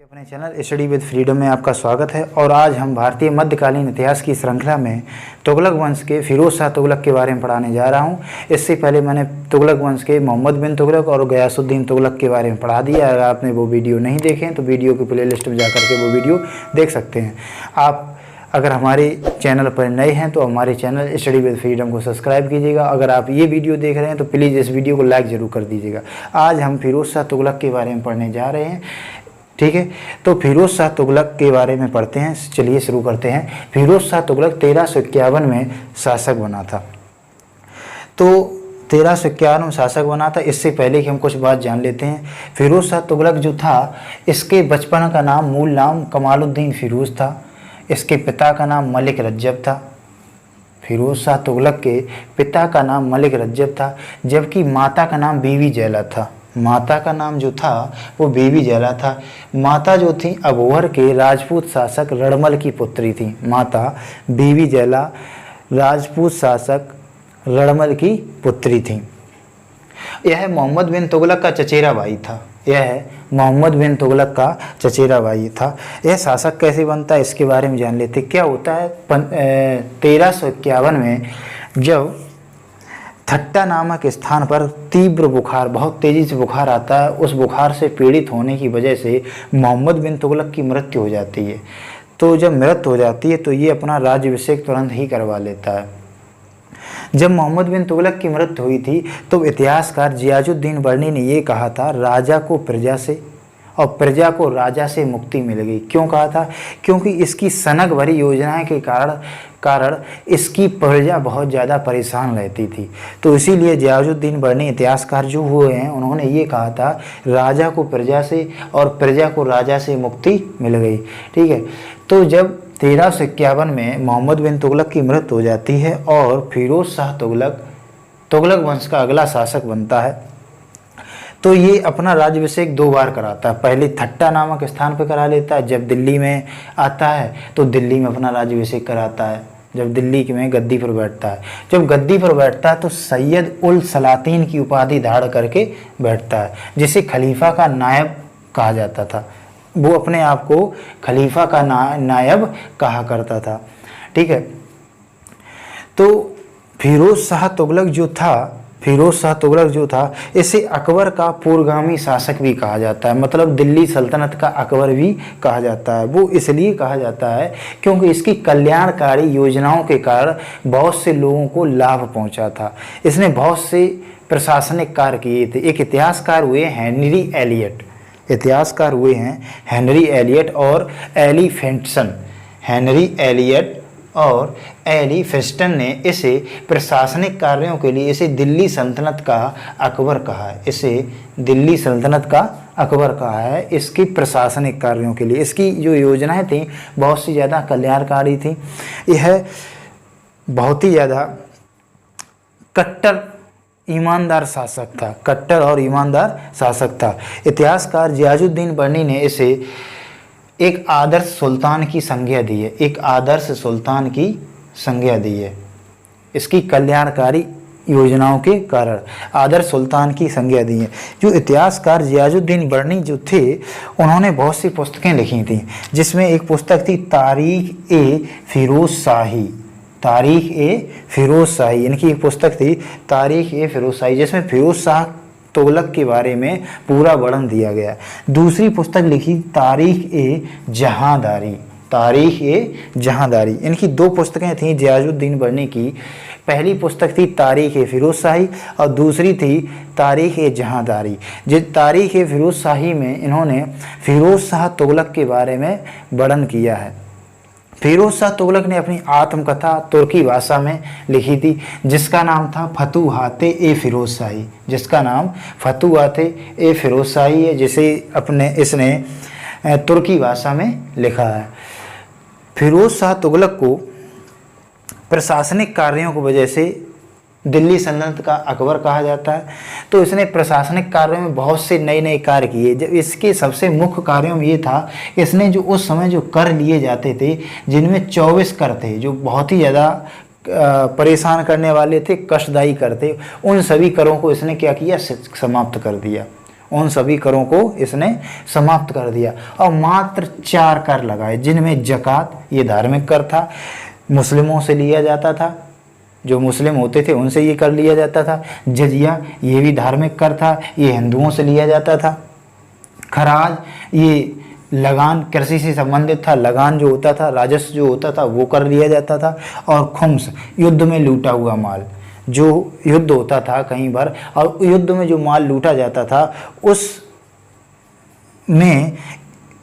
अपने channel study with freedom में आपका स्वागत है। और आज हम भारतीय मध्यकालीन इतिहास की श्रृंखला में तुगलक वंश के फिरोज शाह तुगलक के बारे में पढ़ाने जा रहा हूं। इससे पहले मैंने तुगलक वंश के मोहम्मद बिन तुगलक और गयासुद्दीन तुगलक के बारे में पढ़ा दिया। अगर आपने वो वीडियो नहीं देखे तो वीडियो की प्लेलिस्ट में जाकर के वो वीडियो देख सकते हैं। आप अगर हमारे चैनल पर नए हैं तो हमारे चैनल स्टडी विद फ्रीडम को सब्सक्राइब कीजिएगा। अगर आप ये वीडियो देख रहे हैं तो प्लीज़ इस वीडियो को लाइक ज़रूर कर दीजिएगा। आज हम फिरोज शाह तुगलक के बारे में पढ़ने जा रहे हैं, ठीक है। तो फिरोज शाह तुगलक के बारे में पढ़ते हैं। चलिए शुरू करते हैं। फिरोज शाह तुगलक 1351 में शासक बना था। तो 1351 में शासक बना था। इससे पहले कि हम कुछ बात जान लेते हैं, फिरोज शाह तुगलक जो था, इसके बचपन का नाम, मूल नाम कमालुद्दीन फिरोज था। इसके पिता का नाम मलिक रज्जब था। फिरोज शाह तुगलक के पिता का नाम मलिक रज्जब था, जबकि माता का नाम बीवी जैला था। माता का नाम जो था वो बीवी जैला था। माता जो थी अबोहर के राजपूत शासक रणमल की पुत्री थी। माता बीवी जैला राजपूत शासक रणमल की पुत्री थी। यह मोहम्मद बिन तुगलक का चचेरा भाई था। यह मोहम्मद बिन तुगलक का चचेरा भाई था। यह शासक कैसे बनता है इसके बारे में जान लेते। क्या होता है 1351 में जब थट्टा नामक स्थान पर तीव्र बुखार, बहुत तेज़ी से बुखार आता है, उस बुखार से पीड़ित होने की वजह से मोहम्मद बिन तुगलक की मृत्यु हो जाती है। तो जब मृत्यु हो जाती है तो ये अपना राज्याभिषेक तुरंत ही करवा लेता है। जब मोहम्मद बिन तुगलक की मृत्यु हुई थी तो इतिहासकार जियाजुद्दीन बर्नी ने ये कहा था, राजा को प्रजा से और प्रजा को राजा से मुक्ति मिल गई। क्यों कहा था? क्योंकि इसकी सनक भरी योजनाएं के कारण इसकी प्रजा बहुत ज़्यादा परेशान रहती थी। तो इसीलिए जियाजुद्दीन बर्नी इतिहासकार जो हुए हैं, उन्होंने ये कहा था, राजा को प्रजा से और प्रजा को राजा से मुक्ति मिल गई, ठीक है। तो जब 1351 में मोहम्मद बिन तुगलक की मृत्यु हो जाती है और फिरोज शाह तुगलक वंश का अगला शासक बनता है, तो ये अपना राज्याभिषेक 2 बार कराता है। पहले थट्टा नामक स्थान पर करा लेता है। जब दिल्ली में आता है तो दिल्ली में अपना राज्याभिषेक कराता है, जब दिल्ली में गद्दी पर बैठता है। जब गद्दी पर बैठता है तो सैयद उल सलातीन की उपाधि धारण करके बैठता है, जिसे खलीफा का नायब कहा जाता था। वो अपने आप को खलीफा का नायब कहा करता था, ठीक है। तो फिरोज शाह तुगलक जो था इसे अकबर का पूर्वगामी शासक भी कहा जाता है। मतलब दिल्ली सल्तनत का अकबर भी कहा जाता है। वो इसलिए कहा जाता है क्योंकि इसकी कल्याणकारी योजनाओं के कारण बहुत से लोगों को लाभ पहुंचा था। इसने बहुत से प्रशासनिक कार्य किए थे। एक इतिहासकार हुए हेनरी एलियट और एली फेस्टन ने इसे प्रशासनिक कार्यों के लिए इसे दिल्ली सल्तनत का अकबर कहा है। इसकी प्रशासनिक कार्यों के लिए इसकी जो योजनाएं थी बहुत सी ज़्यादा कल्याणकारी थी। यह बहुत ही ज़्यादा कट्टर और ईमानदार शासक था। इतिहासकार जियाजुद्दीन बर्नी ने इसे एक आदर्श सुल्तान की संज्ञा दी है। इसकी कल्याणकारी योजनाओं के कारण आदर्श सुल्तान की संज्ञा दी है। जो इतिहासकार जियाजुद्दीन बर्नी जो थे, उन्होंने बहुत सी पुस्तकें लिखी थी, जिसमें एक पुस्तक थी तारीख ए फिरोज शाही। इनकी एक पुस्तक थी तारीख ए फिरोज शाही, जिसमें फिरोज शाह तुगलक के बारे में पूरा वर्णन दिया गया। दूसरी पुस्तक लिखी तारीख ए जहांदारी। इनकी 2 पुस्तकें थीं जियाजुद्दीन बर्नी की। पहली पुस्तक थी तारीख ए फिरोज शाही और दूसरी थी तारीख ए जहांदारी। तारीख ए फिरोज शाही में इन्होंने फिरोज शाह तुगलक के बारे में वर्णन किया है। फिरोज शाह तुगलक ने अपनी आत्मकथा तुर्की भाषा में लिखी थी, जिसका नाम था फतूहाते ए फिरोज शाही है, जिसे इसने तुर्की भाषा में लिखा है। फिरोज शाह तुगलक को प्रशासनिक कार्यों की वजह से दिल्ली सल्तनत का अकबर कहा जाता है। तो इसने प्रशासनिक कार्यों में बहुत से नए कार्य किए। जब इसके सबसे मुख्य कार्यों में ये था, इसने जो उस समय जो कर लिए जाते थे, जिनमें 24 कर थे, जो बहुत ही ज़्यादा परेशान करने वाले थे, कष्टदायी कर थे, उन सभी करों को इसने क्या किया? समाप्त कर दिया। उन सभी करों को इसने समाप्त कर दिया और मात्र 4 कर लगाए, जिनमें ज़कात ये धार्मिक कर था, मुस्लिमों से लिया जाता था, जो मुस्लिम होते थे उनसे ये कर लिया जाता था। जजिया ये भी धार्मिक कर था, ये हिंदुओं से लिया जाता था। खराज ये लगान कृषि से संबंधित था, लगान जो होता था, राजस्व जो होता था वो कर लिया जाता था। और खुम्स युद्ध में लूटा हुआ माल, जो युद्ध होता था कई बार और युद्ध में जो माल लूटा जाता था उस में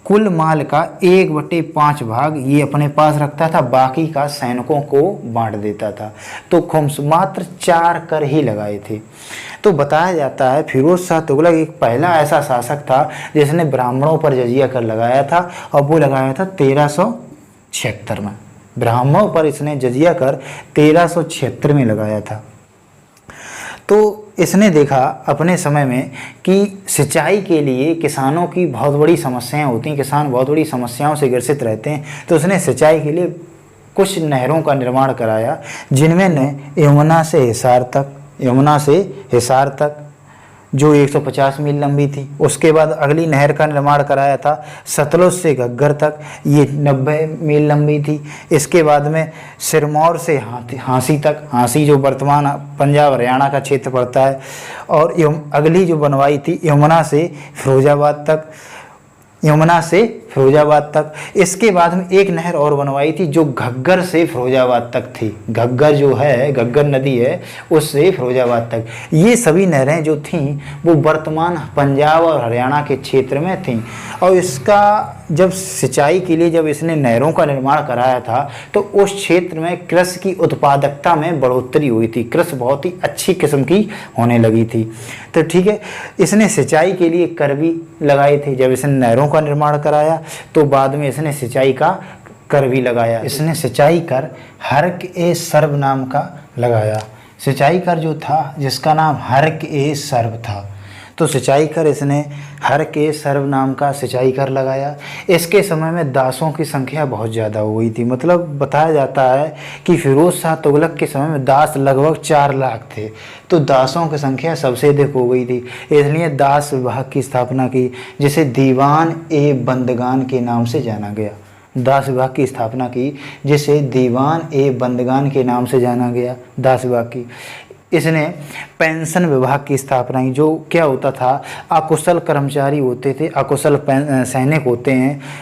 कुल माल का 1/5 भाग ये अपने पास रखता था, बाकी का सैनिकों को बांट देता था। तो खुम्स मात्र 4 कर ही लगाए थे। तो बताया जाता है फिरोज शाह तुगलक एक पहला ऐसा शासक था जिसने ब्राह्मणों पर जजिया कर लगाया था और वो लगाया था 1376 में। ब्राह्मणों पर इसने जजिया कर 1376 में लगाया था। तो इसने देखा अपने समय में कि सिंचाई के लिए किसानों की बहुत बड़ी समस्याएं होती हैं, किसान बहुत बड़ी समस्याओं से ग्रसित रहते हैं। तो उसने सिंचाई के लिए कुछ नहरों का निर्माण कराया, जिनमें ने यमुना से हिसार तक जो 150 मील लंबी थी। उसके बाद अगली नहर का निर्माण कराया था सतलुज से घग्गर तक, ये 90 मील लंबी थी। इसके बाद में सिरमौर से हांसी तक, हांसी जो वर्तमान पंजाब हरियाणा का क्षेत्र पड़ता है। और अगली जो बनवाई थी यमुना से फिरोजाबाद तक। इसके बाद में एक नहर और बनवाई थी जो घग्गर से फिरोजाबाद तक थी। घग्गर जो है, घग्गर नदी है, उससे फिरोजाबाद तक। ये सभी नहरें जो थीं वो वर्तमान पंजाब और हरियाणा के क्षेत्र में थीं। और इसका जब सिंचाई के लिए जब इसने नहरों का निर्माण कराया था तो उस क्षेत्र में कृषि की उत्पादकता में बढ़ोतरी हुई थी, कृषि बहुत ही अच्छी किस्म की होने लगी थी। तो ठीक है, इसने सिंचाई के लिए कर भी लगाए थे। जब इसने नहरों का निर्माण कराया तो बाद में इसने सिंचाई का कर भी लगाया। इसने सिंचाई कर हर्क-ए-सर्व नाम का लगाया। सिंचाई कर जो था जिसका नाम हर्क-ए-सर्व था, तो सिंचाई कर इसने हर्क-ए-सर्व नाम का सिंचाई कर लगाया। इसके समय में दासों की संख्या बहुत ज़्यादा हो गई थी। मतलब बताया जाता है कि फिरोज शाह तुगलक के समय में दास लगभग 4 लाख थे, तो दासों की संख्या सबसे अधिक हो गई थी। इसलिए दास विभाग की स्थापना की, जिसे दीवान-ए-बंदगान के नाम से जाना गया। दास विभाग की स्थापना की जिसे दीवान-ए-बंदगान के नाम से जाना गया, दास विभाग की। इसने पेंशन विभाग की स्थापना की। जो क्या होता था, अकुशल कर्मचारी होते थे, अकुशल सैनिक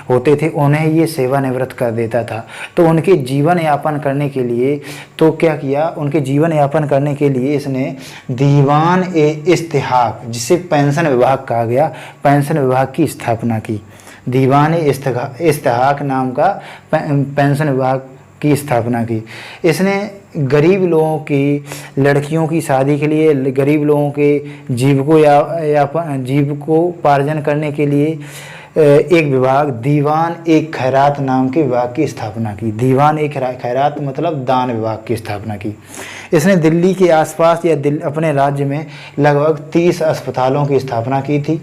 होते थे, उन्हें ये सेवानिवृत्त कर देता था। तो उनके जीवन यापन करने के लिए तो क्या किया, उनके जीवन यापन करने के लिए इसने दीवान-ए-इस्तिहाक, जिसे पेंशन विभाग कहा गया, पेंशन विभाग की स्थापना की। दीवान-ए-इस्तिहाक नाम का पेंशन विभाग की स्थापना की। इसने गरीब लोगों की लड़कियों की शादी के लिए, गरीब लोगों के जीविकोपार्जन करने के लिए एक विभाग दीवान-ए-खैरात नाम के विभाग की स्थापना की। दीवान-ए-खैरात मतलब दान विभाग की स्थापना की। इसने दिल्ली के आसपास या अपने राज्य में लगभग 30 अस्पतालों की स्थापना की थी।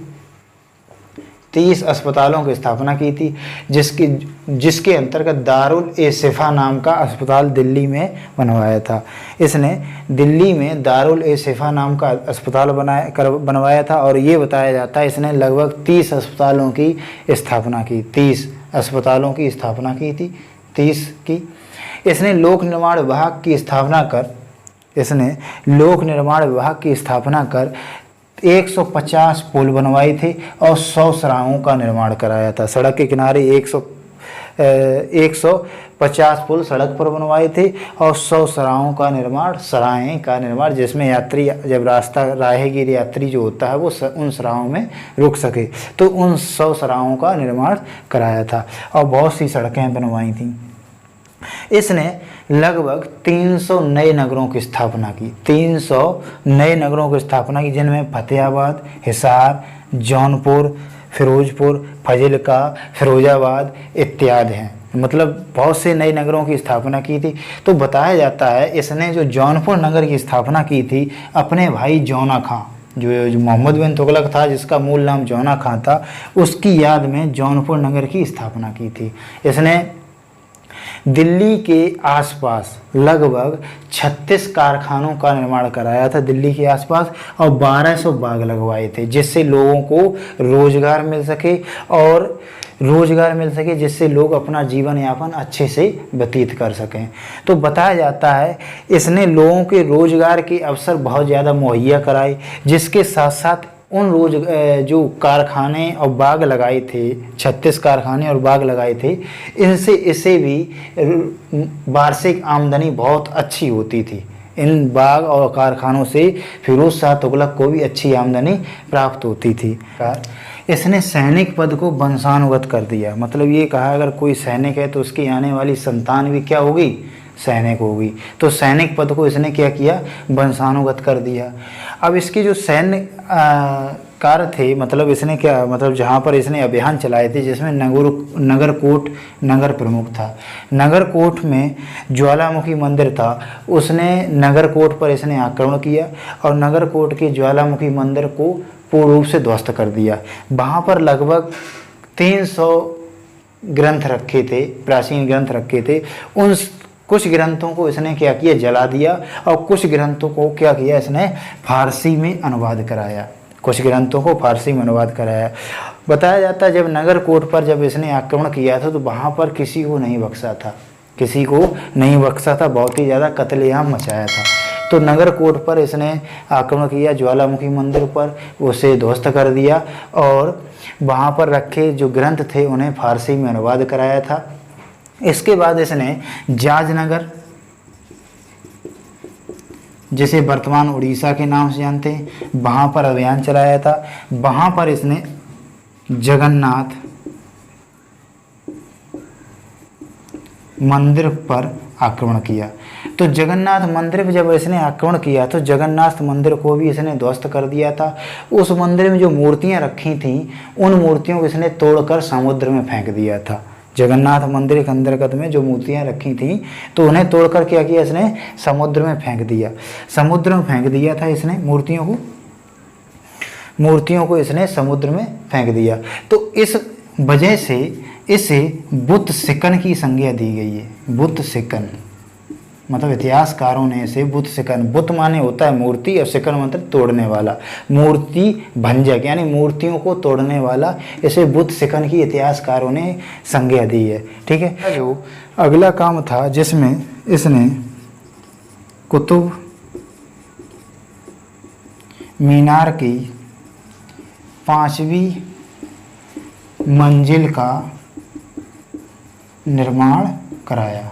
30 अस्पतालों की स्थापना की थी, जिसके अंतर्गत दारुल-ए-शिफा नाम का अस्पताल दिल्ली में बनवाया था। इसने दिल्ली में दारुल-ए-शिफा नाम का अस्पताल बनवाया था। और ये बताया जाता है इसने लगभग 30 अस्पतालों की स्थापना की, 30 अस्पतालों की स्थापना की थी, 30 की। इसने लोक निर्माण विभाग की स्थापना कर 150 पुल बनवाए थे और 100 सराहों का निर्माण कराया था। सड़क के किनारे 150 पुल सड़क पर बनवाए थे और 100 सराहें का निर्माण, जिसमें यात्री जब राहगीर यात्री जो होता है वो उन सराहों में रुक सके, तो उन 100 सराहों का निर्माण कराया था और बहुत सी सड़कें बनवाई थी। इसने लगभग 300 नए नगरों की स्थापना की, 300 नए नगरों की स्थापना की, जिनमें फतेहाबाद, हिसार, जौनपुर, फिरोजपुर, फजिल्का, फिरोजाबाद इत्यादि हैं। मतलब बहुत से नए नगरों की स्थापना की थी। तो बताया जाता है इसने जो जौनपुर नगर की स्थापना की थी अपने भाई जौना खां, जो मोहम्मद बिन तुगलक था, जिसका मूल नाम जौना खां था, उसकी याद में जौनपुर नगर की स्थापना की थी। इसने दिल्ली के आसपास लगभग 36 कारखानों का निर्माण कराया था दिल्ली के आसपास, और 1200 बाग लगवाए थे, जिससे लोगों को रोजगार मिल सके, जिससे लोग अपना जीवन यापन अच्छे से व्यतीत कर सकें। तो बताया जाता है इसने लोगों के रोजगार के अवसर बहुत ज़्यादा मुहैया कराए, जिसके साथ साथ उन जो कारखाने और बाग लगाए थे, 36 कारखाने और बाग लगाए थे, इससे भी वार्षिक आमदनी बहुत अच्छी होती थी। इन बाग और कारखानों से फिरोज शाह तुगलक को भी अच्छी आमदनी प्राप्त होती थी। इसने सैनिक पद को वंशानुगत कर दिया, मतलब ये कहा अगर कोई सैनिक है तो उसकी आने वाली संतान भी क्या होगी, सैनिक होगी। तो सैनिक पद को इसने क्या किया, वंशानुगत कर दिया। अब इसके जो सैन्य कार्य थे, मतलब इसने क्या, मतलब जहाँ पर इसने अभियान चलाए थे, जिसमें नगरकोट नगर प्रमुख था। नगरकोट में ज्वालामुखी मंदिर था, उसने नगरकोट पर इसने आक्रमण किया और नगरकोट के ज्वालामुखी मंदिर को पूर्ण रूप से ध्वस्त कर दिया। वहाँ पर लगभग 300 ग्रंथ रखे थे, प्राचीन ग्रंथ रखे थे। उन कुछ ग्रंथों को इसने क्या किया, जला दिया, और कुछ ग्रंथों को क्या किया, इसने फारसी में अनुवाद कराया। कुछ ग्रंथों को फारसी में अनुवाद कराया। बताया जाता है जब नगरकोट पर जब इसने आक्रमण किया था तो वहाँ पर किसी को नहीं बख्शा था, बहुत ही ज़्यादा कत्लेआम मचाया था। तो नगरकोट पर इसने आक्रमण किया, ज्वालामुखी मंदिर पर उसे ध्वस्त कर दिया, और वहाँ पर रखे जो ग्रंथ थे उन्हें फारसी में अनुवाद कराया था। इसके बाद इसने जाजनगर, जिसे वर्तमान उड़ीसा के नाम से जानते हैं, वहाँ पर अभियान चलाया था। वहाँ पर इसने जगन्नाथ मंदिर पर आक्रमण किया। तो जगन्नाथ मंदिर पर जब इसने आक्रमण किया तो जगन्नाथ मंदिर को भी इसने ध्वस्त कर दिया था। उस मंदिर में जो मूर्तियां रखी थीं उन मूर्तियों को इसने तोड़कर समुद्र में फेंक दिया था। जगन्नाथ मंदिर के अंतर्गत में जो मूर्तियां रखी थीं तो उन्हें तोड़कर क्या किया, इसने समुद्र में फेंक दिया। समुद्र में फेंक दिया था इसने मूर्तियों को इसने समुद्र में फेंक दिया। तो इस वजह से इसे बुत सिकन की संज्ञा दी गई है। बुत सिकन मतलब इतिहासकारों ने इसे बुत सिकन, बुत माने होता है मूर्ति और सिकन मतलब तोड़ने वाला, मूर्ति भंजक यानी मूर्तियों को तोड़ने वाला, इसे बुत सिकन की इतिहासकारों ने संज्ञा दी है। ठीक है। जो अगला काम था जिसमें इसने कुतुब मीनार की 5वीं मंजिल का निर्माण कराया।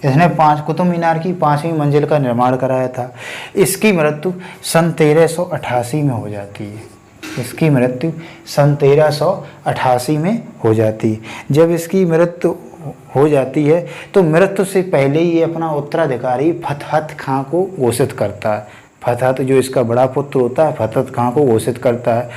इसने कुतुब मीनार की 5वीं मंजिल का निर्माण कराया था। इसकी मृत्यु सन 1388 में हो जाती है। इसकी मृत्यु सन 1388 में हो जाती है। जब इसकी मृत्यु हो जाती है तो मृत्यु से पहले ही ये अपना उत्तराधिकारी फतहत खां को घोषित करता है। फतहत जो इसका बड़ा पुत्र होता है फतहत खां को घोषित करता है।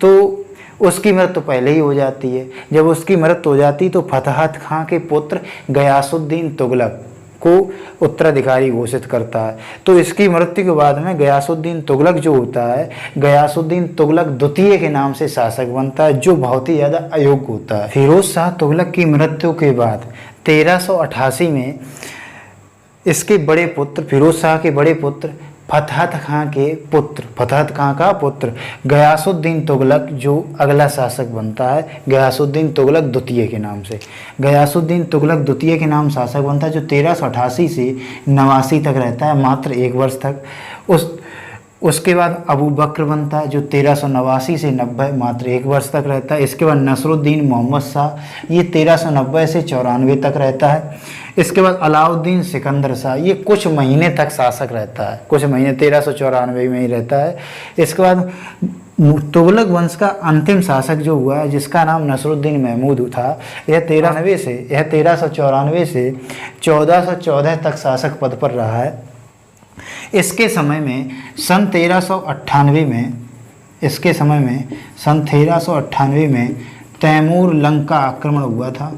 तो उसकी मृत्यु पहले ही हो जाती है। जब उसकी मृत्यु हो जाती तो फतहत खां के पुत्र गयासुद्दीन तुगलक को उत्तराधिकारी घोषित करता है। तो इसकी मृत्यु के बाद में गयासुद्दीन तुगलक जो होता है, गयासुद्दीन तुगलक द्वितीय के नाम से शासक बनता है, जो बहुत ही ज़्यादा अयोग्य होता है। फिरोज शाह तुगलक की मृत्यु के बाद 1388 में इसके बड़े पुत्र, फिरोज शाह के बड़े पुत्र फतहत खां का पुत्र गयासुद्दीन तुगलक जो अगला शासक बनता है, गयासुद्दीन तुगलक द्वितीय के नाम से। गयासुद्दीन तुगलक द्वितीय के नाम शासक बनता है, जो 1388 से 89 तक रहता है, मात्र 1 वर्ष तक। उसके बाद अबू बकर बनता है, जो 1389 से 90 मात्र 1 वर्ष तक रहता है। इसके बाद नसरुद्दीन मोहम्मद शाह, ये 1390 से 94 तक रहता है। इसके बाद अलाउद्दीन सिकंदर शाह, ये कुछ महीने तक शासक रहता है, कुछ महीने 1394 में ही रहता है। इसके बाद तुगलक वंश का अंतिम शासक जो हुआ है, जिसका नाम नसरुद्दीन महमूद था, यह 1394 से 1414 तक शासक पद पर रहा है। इसके समय में सन 1398 में तैमूर लंग का आक्रमण हुआ था।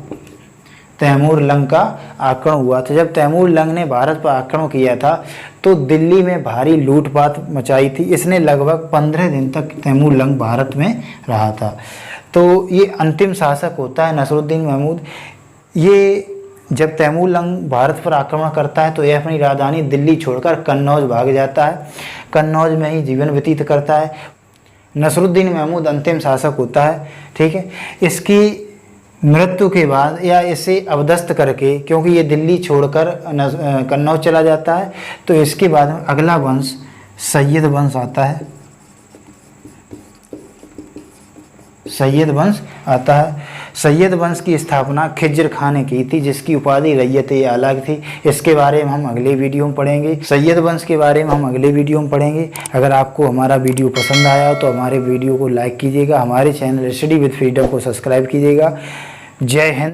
जब तैमूर लंग ने भारत पर आक्रमण किया था तो दिल्ली में भारी लूटपाट मचाई थी। इसने लगभग 15 दिन तक तैमूर लंग भारत में रहा था। तो ये अंतिम शासक होता है नसरुद्दीन महमूद। ये जब तैमूरलंग भारत पर आक्रमण करता है तो यह अपनी राजधानी दिल्ली छोड़कर कन्नौज भाग जाता है। कन्नौज में ही जीवन व्यतीत करता है। नसरुद्दीन महमूद अंतिम शासक होता है। ठीक है, इसकी मृत्यु के बाद या इसे अवदस्त करके, क्योंकि ये दिल्ली छोड़कर कन्नौज चला जाता है, तो इसके बाद अगला वंश सैयद वंश आता है। सैयद वंश आता है। सैयद वंश की स्थापना खिज्र खान ने की थी, जिसकी उपाधि रैयत-ए-आला थी। इसके बारे में हम अगले वीडियो में पढ़ेंगे। सैयद वंश के बारे में हम अगले वीडियो में पढ़ेंगे। अगर आपको हमारा वीडियो पसंद आया हो तो हमारे वीडियो को लाइक कीजिएगा, हमारे चैनल स्टडी विद फ्रीडम को सब्सक्राइब कीजिएगा। जय हिंद।